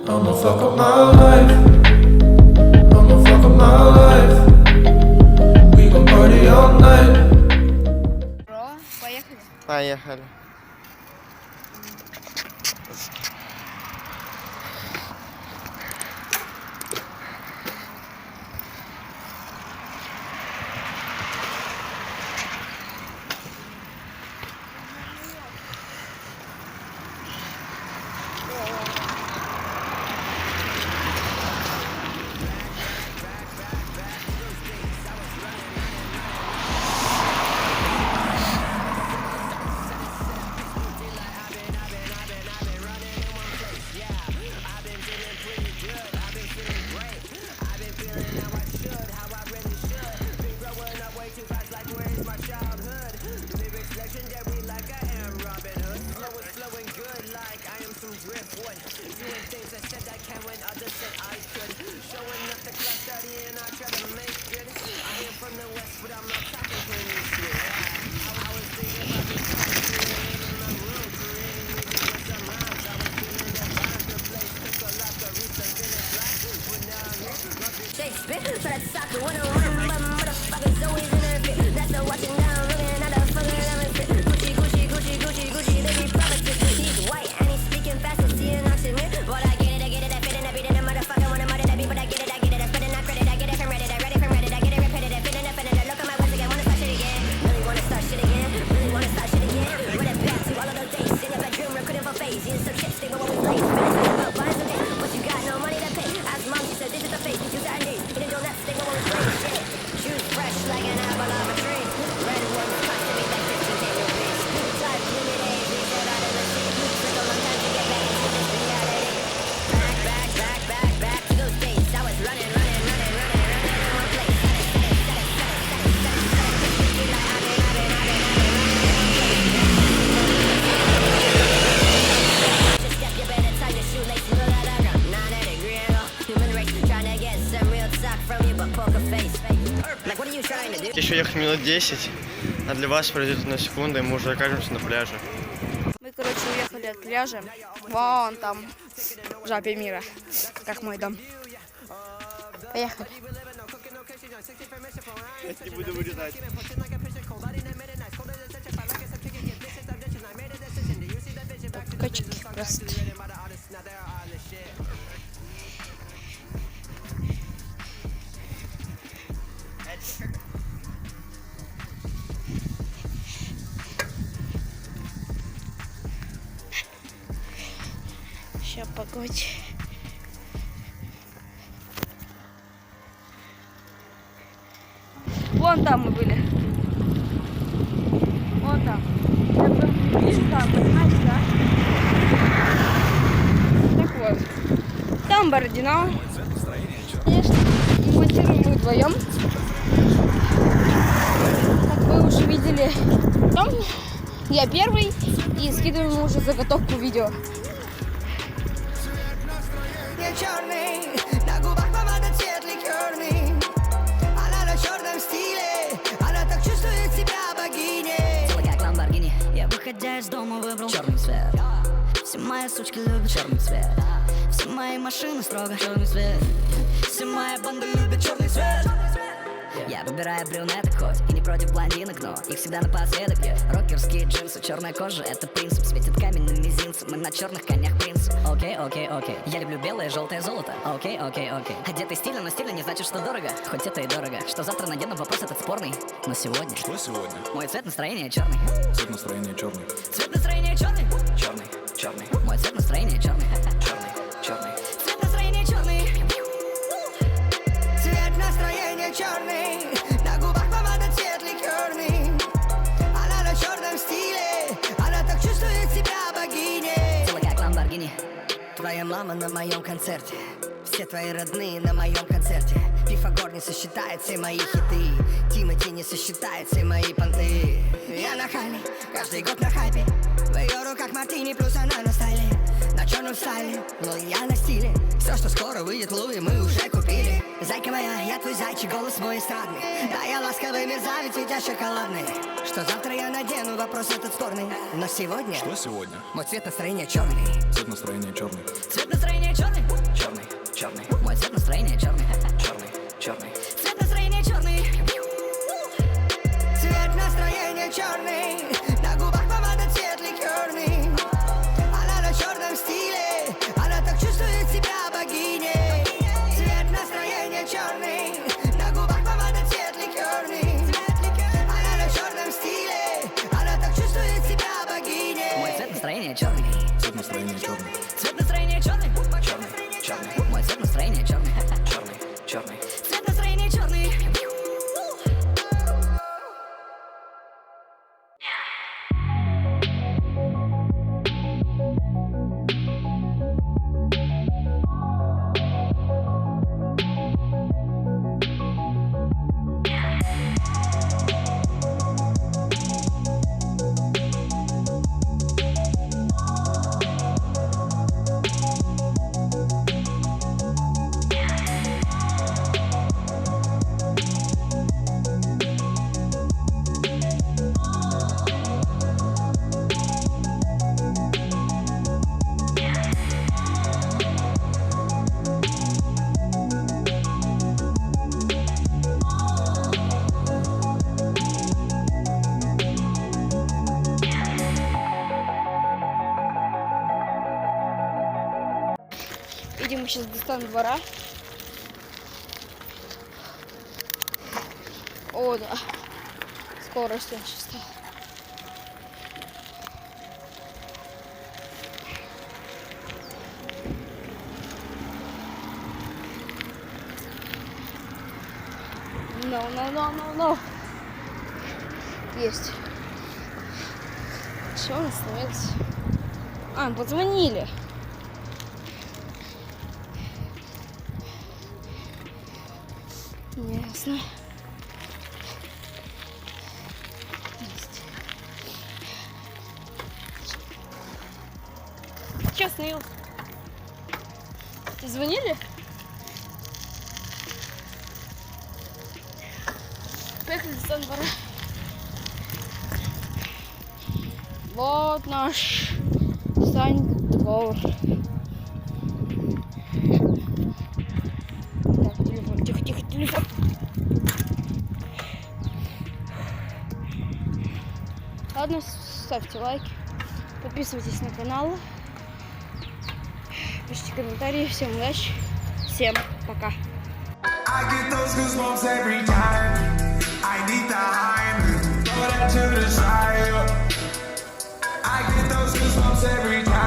I'ma fuck up my life. I'ma fuck up my life. We gon' party all night. Поехали. Поехали. Еще ехать минут 10, а для вас пройдет 1 секунда, и мы уже окажемся на пляже. Мы, короче, уехали от пляжа. Вон там, в жабе мира, как мой дом. Поехали. Я не буду вырезать. Так, качки просто. Сейчас погодь. Вон там мы были. Вон там. Я прям вижу там, понимаешь, да? Так вот. Там Бородино. Конечно, монтируем мы вдвоем. Как вы уже видели. Там я первый и скидываем уже заготовку видео. Черный, на губах помада цвет ликерный. Она на черном стиле, она так чувствует себя богиней. Тело как Ламборгини, я выходя из дома выбрал черный цвет. Все мои сучки любят черный цвет. Все мои машины строго черный цвет. Все мои банды любят черный цвет. Я выбираю брюнеток хоть и не против блондинок, но их всегда напоследок. Рокерские джинсы, черная кожа, это принцип. Светит каменным мизинцем, мы на черных конях принцип. Окей, окей, окей. Я люблю белое, желтое, золото. Окей, окей, окей. Одетый стильно, но стильно не значит, что дорого. Хоть это и дорого. Что завтра надену, вопрос этот спорный. Но сегодня... Что сегодня? Мой цвет настроения черный. Цвет настроения черный. Цвет настроения черный. Черный, черный, Мой цвет настроения черный. черный, черный. Цвет настроения черный. Цвет настроения черный, на губах помада цвет ликерный. Она на черном стиле, она так чувствует себя богиней. Тело как Ламборгини. Твоя мама на моем концерте, все твои родные на моем концерте. Пифагор не сосчитает все мои хиты, Тимати не сосчитает все мои понты. Я нахальный, каждый год на хайпе. В ее руках мартини, плюс она на стайле. На черном стайле, но я на стиле. Все, что скоро выйдет, Луи, мы уже купили. Зайка моя, я твой зайчик, голос мой эстрадный. Да, я ласковый мерзавец, ведь я шоколадный. Что завтра я надену, вопрос этот спорный. Но сегодня Что сегодня? мой цвет настроения черный. Цвет настроения черный. Цвет настроения черный. настроение черный. Цвет настроения черный. Черный, черный, Мой цвет настроения черный. черный, черный. Цвет настроения черный. Видимо, сейчас достану двора. О, да. Скорость очень стала. No. Есть. Что у нас становится? А, позвонили. Ясно. Есть. Честно, Ил. Ты звонили? Поехали с двора. Вот наш двор. Так, телефон, тихо, телефон. Ладно, ставьте лайки, подписывайтесь на канал, пишите комментарии. Всем удачи, всем пока. I get those goosebumps every time. I need the high, throw that to the side. I get those goosebumps every time.